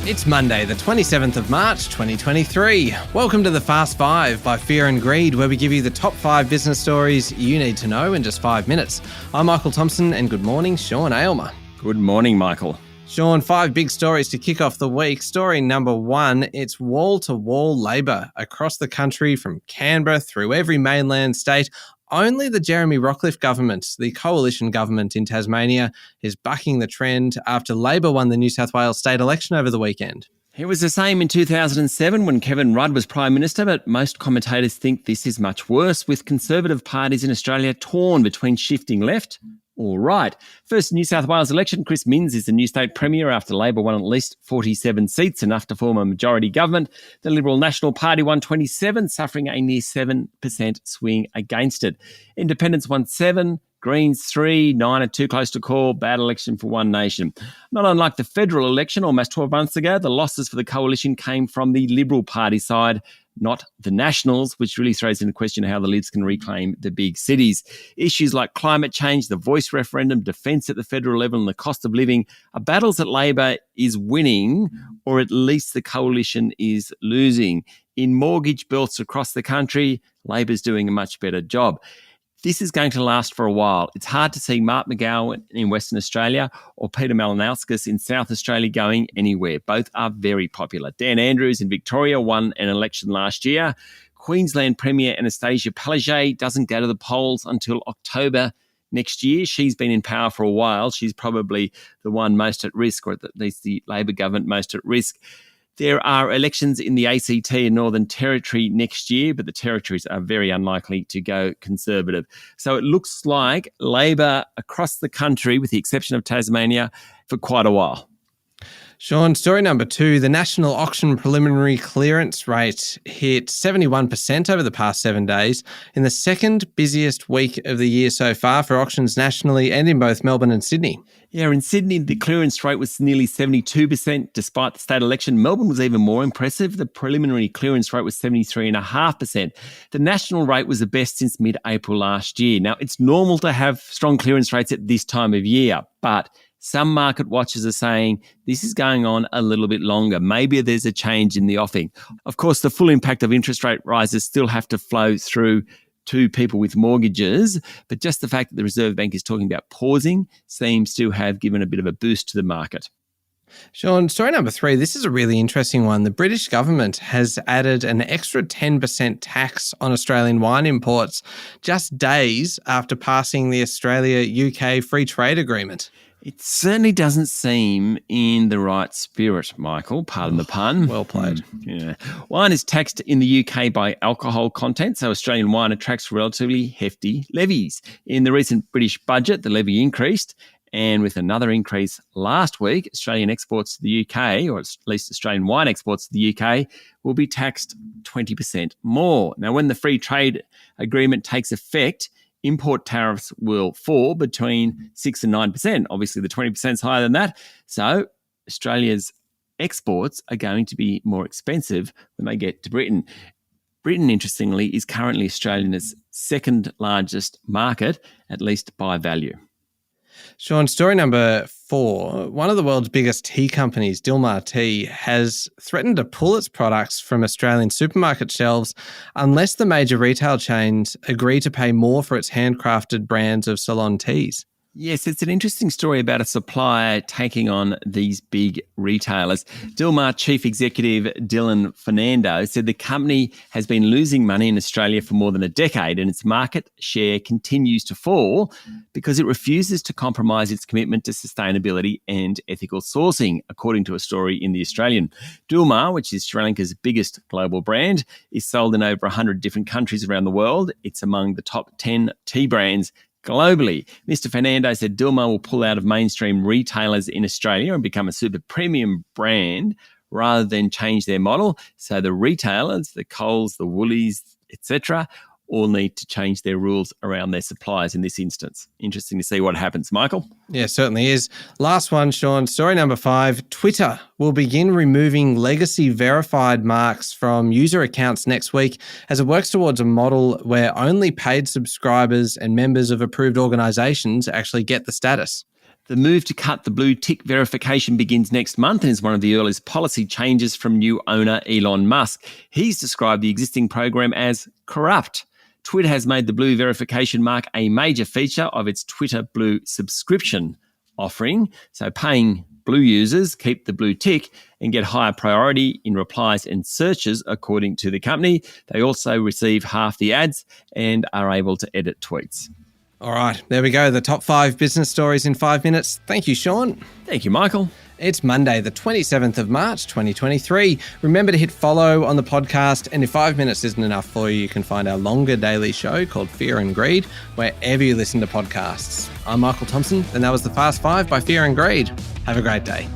It's Monday, the 27th of March, 2023. Welcome to the Fast Five by Fear and Greed, where we give you the top 5 business stories you need to know in just 5 minutes. I'm Michael Thompson, and good morning, Sean Aylmer. Good morning, Michael. Sean, 5 big stories to kick off the week. Story number 1, it's wall-to-wall Labor across the country from Canberra through every mainland state. Only the Jeremy Rockliff government, the coalition government in Tasmania, is bucking the trend after Labor won the New South Wales state election over the weekend. It was the same in 2007 when Kevin Rudd was Prime Minister, but most commentators think this is much worse, with Conservative parties in Australia torn between shifting left or right. First New South Wales election, Chris Minns is the new state premier after Labor won at least 47 seats, enough to form a majority government. The Liberal National Party won 27, suffering a near 7% swing against it. Independents won 7, Greens 3, 9 are too close to call. Bad election for One Nation. Not unlike the federal election almost 12 months ago, the losses for the coalition came from the Liberal Party side, not the Nationals, which really throws into question how the Libs can reclaim the big cities. Issues like climate change, the voice referendum, defence at the federal level and the cost of living are battles that Labor is winning, or at least the coalition is losing. In mortgage belts across the country, Labor's doing a much better job. This is going to last for a while. It's hard to see Mark McGowan in Western Australia or Peter Malinauskas in South Australia going anywhere. Both are very popular. Dan Andrews in Victoria won an election last year. Queensland Premier Anastasia Palaszczuk doesn't go to the polls until October next year. She's been in power for a while. She's probably the one most at risk, or at least the Labor government most at risk. There are elections in the ACT and Northern Territory next year, but the territories are very unlikely to go Conservative. So it looks like Labor across the country, with the exception of Tasmania, for quite a while. Sean, story number 2, the national auction preliminary clearance rate hit 71% over the past 7 days, in the second busiest week of the year so far for auctions nationally and in both Melbourne and Sydney. Yeah, in Sydney, the clearance rate was nearly 72% despite the state election. Melbourne was even more impressive. The preliminary clearance rate was 73.5%. The national rate was the best since mid-April last year. Now, it's normal to have strong clearance rates at this time of year, but some market watchers are saying this is going on a little bit longer. Maybe there's a change in the offing. Of course, the full impact of interest rate rises still have to flow through to people with mortgages, but just the fact that the Reserve Bank is talking about pausing seems to have given a bit of a boost to the market. Sean, story number 3, this is a really interesting one. The British government has added an extra 10% tax on Australian wine imports just days after passing the Australia-UK Free Trade Agreement. It certainly doesn't seem in the right spirit, Michael. Pardon the pun. Well played. Yeah. Wine is taxed in the UK by alcohol content, so Australian wine attracts relatively hefty levies. In the recent British budget, the levy increased, and with another increase last week, Australian exports to the UK, or at least Australian wine exports to the UK, will be taxed 20% more. Now, when the free trade agreement takes effect, import tariffs will fall between 6 and 9%. Obviously, the 20% is higher than that. So Australia's exports are going to be more expensive when they get to Britain. Britain, interestingly, is currently Australia's second largest market, at least by value. Sean, story number 4. One of the world's biggest tea companies, Dilmah Tea, has threatened to pull its products from Australian supermarket shelves unless the major retail chains agree to pay more for its handcrafted brands of Ceylon teas. Yes, it's an interesting story about a supplier taking on these big retailers. Dilmah Chief Executive Dylan Fernando said the company has been losing money in Australia for more than a decade, and its market share continues to fall because it refuses to compromise its commitment to sustainability and ethical sourcing, according to a story in The Australian. Dilmah, which is Sri Lanka's biggest global brand, is sold in over 100 different countries around the world. It's among the top 10 tea brands globally. Mr. Fernando said Dilmah will pull out of mainstream retailers in Australia and become a super premium brand rather than change their model. So the retailers, the Coles, the Woolies, etc., all need to change their rules around their suppliers in this instance. Interesting to see what happens, Michael. Yeah, certainly is. Last one, Sean. Story number 5. Twitter will begin removing legacy verified marks from user accounts next week as it works towards a model where only paid subscribers and members of approved organizations actually get the status. The move to cut the blue tick verification begins next month and is one of the earliest policy changes from new owner Elon Musk. He's described the existing program as corrupt. Twitter has made the blue verification mark a major feature of its Twitter Blue subscription offering. So paying blue users keep the blue tick and get higher priority in replies and searches, according to the company. They also receive half the ads and are able to edit tweets. All right, there we go. The top 5 business stories in 5 minutes. Thank you, Sean. Thank you, Michael. It's Monday, the 27th of March, 2023. Remember to hit follow on the podcast. And if 5 minutes isn't enough for you, you can find our longer daily show called Fear and Greed wherever you listen to podcasts. I'm Michael Thompson, and that was the Fast 5 by Fear and Greed. Have a great day.